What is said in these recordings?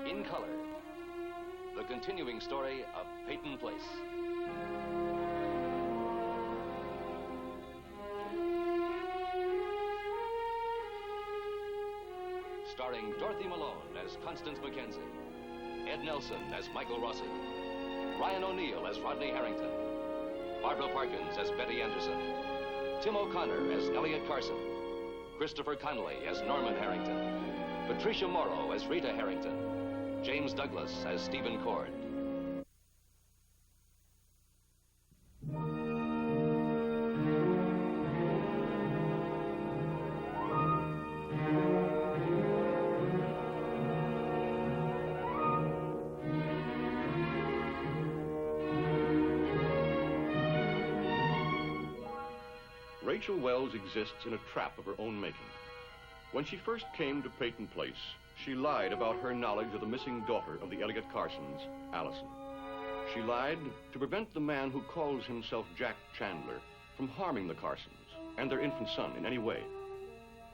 in color, the continuing story of Peyton Place. Starring Dorothy Malone as Constance Mackenzie, Ed Nelson as Michael Rossi, Ryan O'Neill as Rodney Harrington, Barbara Parkins as Betty Anderson, Tim O'Connor as Elliot Carson, Christopher Connolly as Norman Harrington, Patricia Morrow as Rita Harrington, James Douglas as Stephen Cord. Rachel Wells exists in a trap of her own making. When she first came to Peyton Place, she lied about her knowledge of the missing daughter of the Elliott Carsons, Allison. She lied to prevent the man who calls himself Jack Chandler from harming the Carsons and their infant son in any way.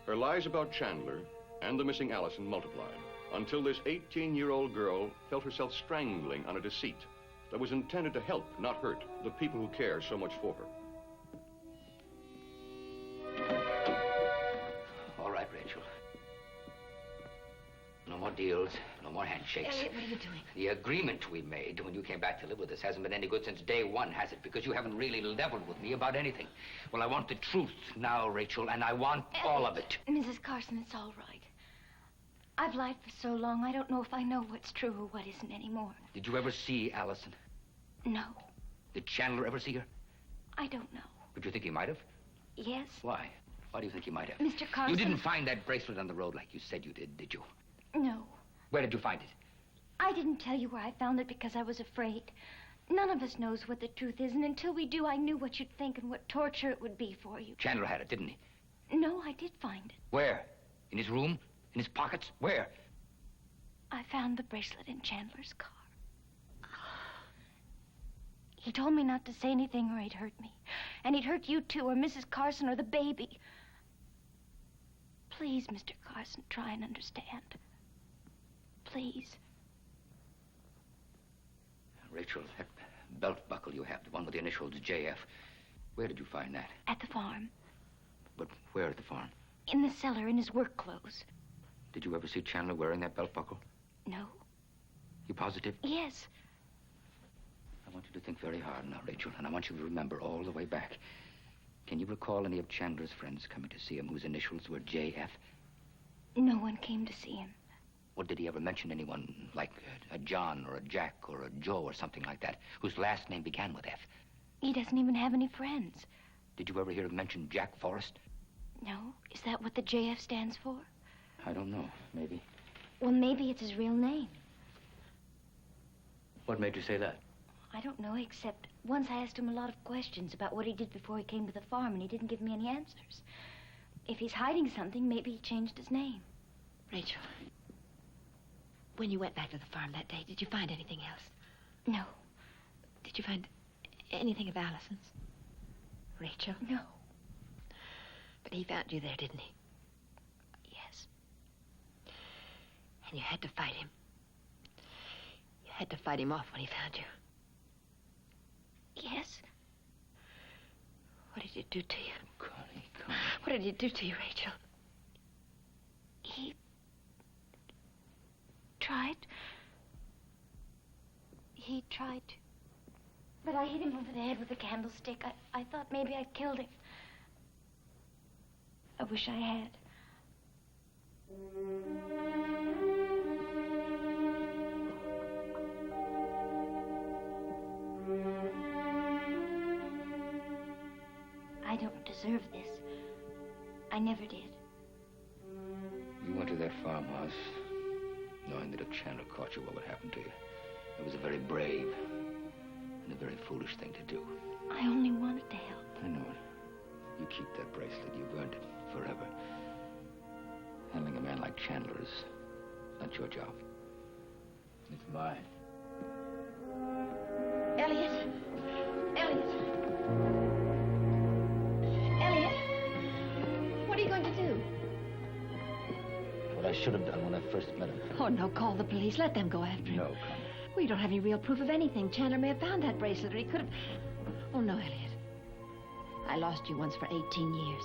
Her lies about Chandler and the missing Allison multiplied until this 18-year-old girl felt herself strangling on a deceit that was intended to help, not hurt, the people who care so much for her. All right, Rachel. No more deals, no more handshakes. Elliot, what are you doing? The agreement we made when you came back to live with us hasn't been any good since day one, has it? Because you haven't really leveled with me about anything. Well, I want the truth now, Rachel, and I want all of it. Mrs. Carson, it's all right. I've lied for so long, I don't know if I know what's true or what isn't anymore. Did you ever see Allison? No. Did Chandler ever see her? I don't know. But you think he might have? Yes. Why? Why do you think he might have? Mr. Carson... You didn't find that bracelet on the road like you said you did you? No. Where did you find it? I didn't tell you where I found it because I was afraid. None of us knows what the truth is, and until we do, I knew what you'd think and what torture it would be for you. Chandler had it, didn't he? No, I did find it. Where? In his room? In his pockets? Where? I found the bracelet in Chandler's car. He told me not to say anything or he'd hurt me. And he'd hurt you too, or Mrs. Carson, or the baby. Please, Mr. Carson, try and understand. Please. Rachel, that belt buckle you have, the one with the initials JF, where did you find that? At the farm. But where at the farm? In the cellar, in his work clothes. Did you ever see Chandler wearing that belt buckle? No. You positive? Yes. I want you to think very hard now, Rachel, and I want you to remember all the way back. Can you recall any of Chandler's friends coming to see him whose initials were JF? No one came to see him. Or did he ever mention anyone like a John or a Jack or a Joe or something like that, whose last name began with F? He doesn't even have any friends. Did you ever hear him mention Jack Forrest? No. Is that what the JF stands for? I don't know. Maybe. Well, maybe it's his real name. What made you say that? I don't know, except once I asked him a lot of questions about what he did before he came to the farm, and he didn't give me any answers. If he's hiding something, maybe he changed his name. Rachel, when you went back to the farm that day, did you find anything else? No. Did you find anything of Allison's? Rachel? No. But he found you there, didn't he? Yes. And you had to fight him. You had to fight him off when he found you. Yes. What did he do to you? Connie. What did he do to you, Rachel? He tried. He tried to. But I hit him over the head with a candlestick. I thought maybe I'd killed him. I wish I had. I don't deserve this. I never did. You went to that farmhouse knowing that if Chandler caught you, what would happen to you. It was a very brave and a very foolish thing to do. I only wanted to help. I know it. You keep that bracelet. You've earned it forever. Handling a man like Chandler is not your job. It's mine. Elliot! Elliot! Elliot! What are you going to do? What I should have done when I first met him. Oh, no, call the police. Let them go after him. No, Connie. We don't have any real proof of anything. Chandler may have found that bracelet, or he could have... Oh, no, Elliot. I lost you once for 18 years.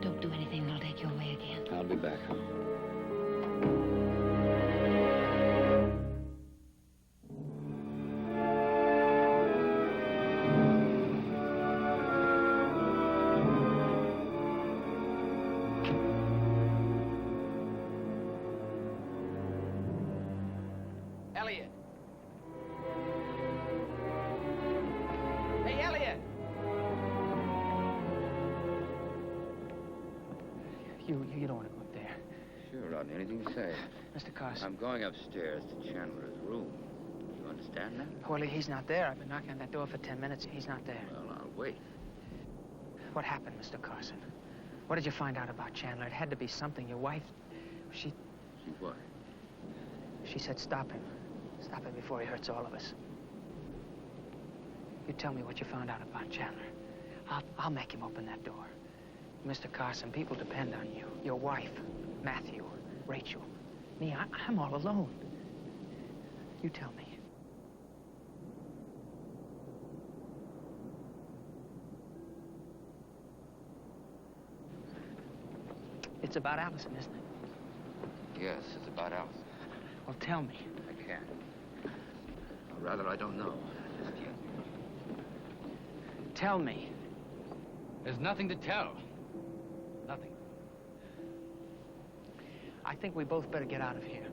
Don't do anything that'll take you away again. I'll be back. Elliot. Hey, Elliot. You don't want to go up there. Sure, Rodney. Anything you say. Mr. Carson. I'm going upstairs to Chandler's room. You understand that? Well, he's not there. I've been knocking on that door for 10 minutes. He's not there. Well, I'll wait. What happened, Mr. Carson? What did you find out about Chandler? It had to be something. Your wife, See what? she said stop him. Stop him before he hurts all of us. You tell me what you found out about Chandler. I'll make him open that door. Mr. Carson, people depend on you. Your wife, Matthew, Rachel. Me, I'm all alone. You tell me. It's about Allison, isn't it? Yes, it's about Allison. Well, tell me. I can't. Or rather, I don't know. Just yet. Tell me. There's nothing to tell. Nothing. I think we both better get out of here.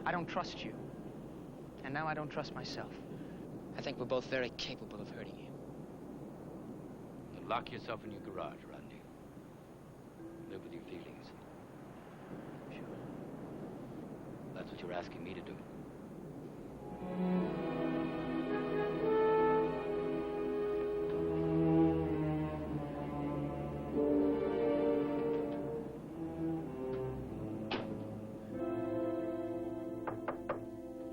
I don't trust you. And now I don't trust myself. I think we're both very capable of hurting you. Then lock yourself in your garage, Rodney. Live with your feelings. Sure. That's what you're asking me to do.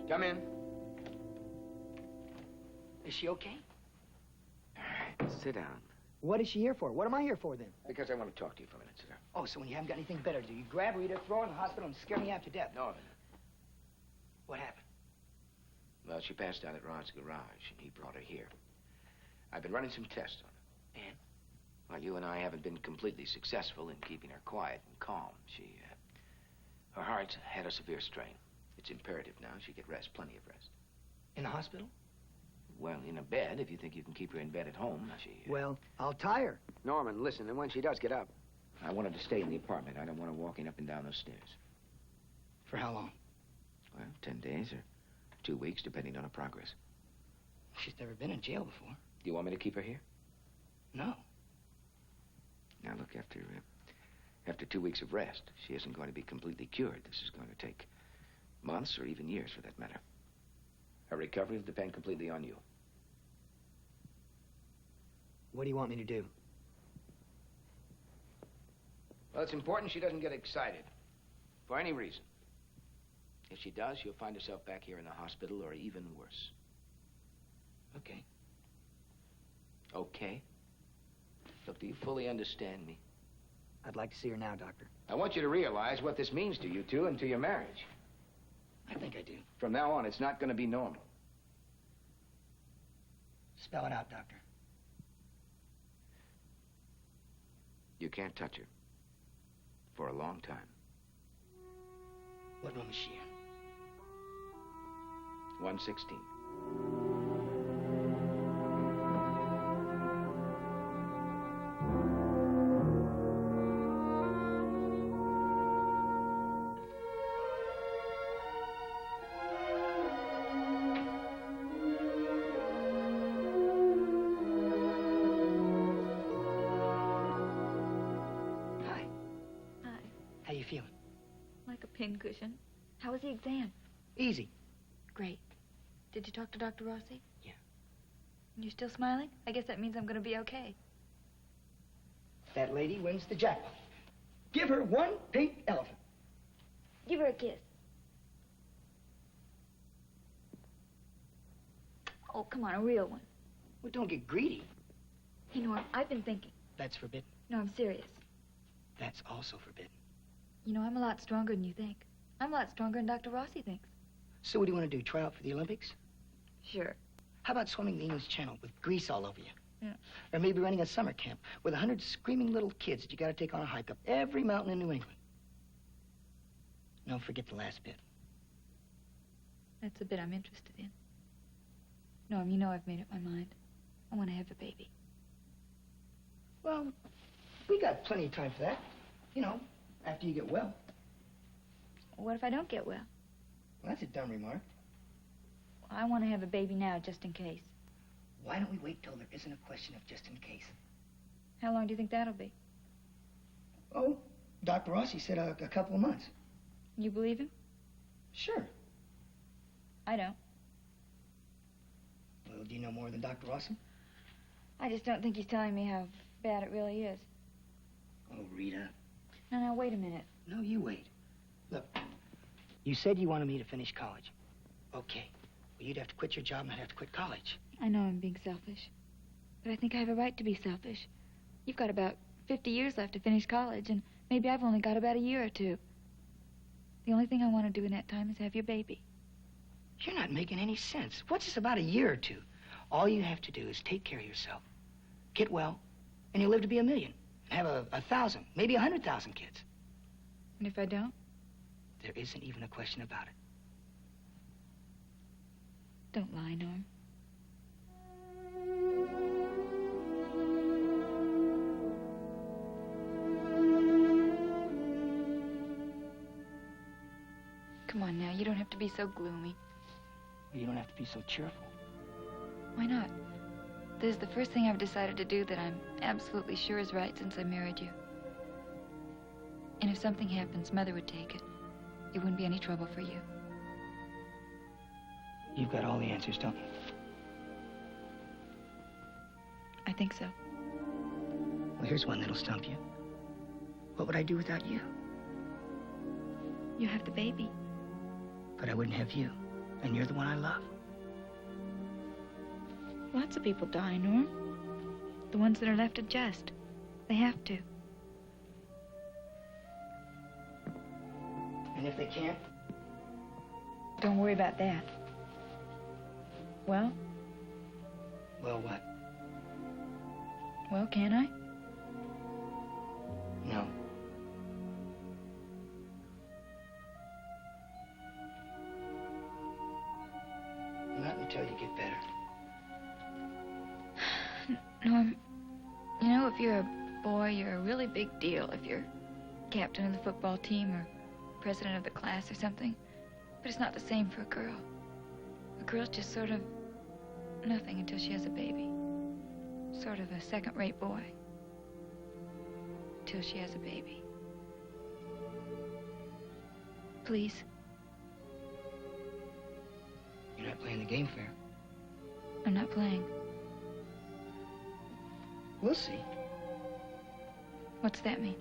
Come in. Is she okay? Sit down. What is she here for? What am I here for, then? Because I want to talk to you for a minute. Sit down. Oh, so when you haven't got anything better to do, you grab Rita, throw her in the hospital, and scare me half to death. No. What happened? Well, she passed out at Rod's garage, and he brought her here. I've been running some tests on her. And? Well, you and I haven't been completely successful in keeping her quiet and calm. Her heart's had a severe strain. It's imperative now she get rest, plenty of rest. In the hospital? Well, in a bed, if you think you can keep her in bed at home, Well, I'll tie her. Norman, listen, and when she does get up... I want her to stay in the apartment. I don't want her walking up and down those stairs. For how long? Well, 10 days or 2 weeks, depending on her progress. She's never been in jail before. Do you want me to keep her here? No. Now, look, after 2 weeks of rest, she isn't going to be completely cured. This is going to take months or even years, for that matter. Her recovery will depend completely on you. What do you want me to do? Well, it's important she doesn't get excited. For any reason. If she does, she'll find herself back here in the hospital, or even worse. Okay. Okay? Look, do you fully understand me? I'd like to see her now, Doctor. I want you to realize what this means to you two and to your marriage. I think I do. From now on, it's not going to be normal. Spell it out, Doctor. You can't touch her. For a long time. What room is she in? 116. How you feeling? Like a pincushion. How was the exam? Easy. Great. Did you talk to Dr. Rossi? Yeah. You're still smiling? I guess that means I'm going to be okay. That lady wins the jackpot. Give her one pink elephant. Give her a kiss. Oh, come on, a real one. Well, don't get greedy. Hey, Norm, I've been thinking. That's forbidden. No, I'm serious. That's also forbidden. You know, I'm a lot stronger than you think. I'm a lot stronger than Dr. Rossi thinks. So what do you want to do, try out for the Olympics? Sure. How about swimming the English Channel with grease all over you? Yeah. Or maybe running a summer camp with 100 screaming little kids that you got to take on a hike up every mountain in New England. No, forget the last bit. That's a bit I'm interested in. Norm, you know I've made up my mind. I want to have a baby. Well, we got plenty of time for that. You know, after you get well. What if I don't get well? Well, that's a dumb remark. I want to have a baby now, just in case. Why don't we wait till there isn't a question of just in case? How long do you think that'll be? Oh, Dr. Rossi said a couple of months. You believe him? Sure. I don't. Well, do you know more than Dr. Rossi? I just don't think he's telling me how bad it really is. Oh, Rita. No, wait a minute. No, you wait. Look, you said you wanted me to finish college. Okay. Well, you'd have to quit your job and I'd have to quit college. I know I'm being selfish. But I think I have a right to be selfish. You've got about 50 years left to finish college, and maybe I've only got about a year or two. The only thing I want to do in that time is have your baby. You're not making any sense. What's this about a year or two? All you have to do is take care of yourself, get well, and you'll live to be 1 million. And have 1,000, maybe 100,000 kids. And if I don't? There isn't even a question about it. Don't lie, Norm. Come on now, you don't have to be so gloomy. You don't have to be so cheerful. Why not? This is the first thing I've decided to do that I'm absolutely sure is right since I married you. And if something happens, Mother would take it. It wouldn't be any trouble for you. You've got all the answers, don't you? I think so. Well, here's one that'll stump you. What would I do without you? You have the baby. But I wouldn't have you. And you're the one I love. Lots of people die, Norm. The ones that are left adjust. They have to. And if they can't? Don't worry about that. Well? Well, what? Well, can I? No. Not until you get better. Norm, you know, if you're a boy, you're a really big deal. If you're captain of the football team or president of the class or something. But it's not the same for a girl. A girl's just sort of nothing until she has a baby. Sort of a second-rate boy. Till she has a baby. Please. You're not playing the game fair. I'm not playing. We'll see. What's that mean?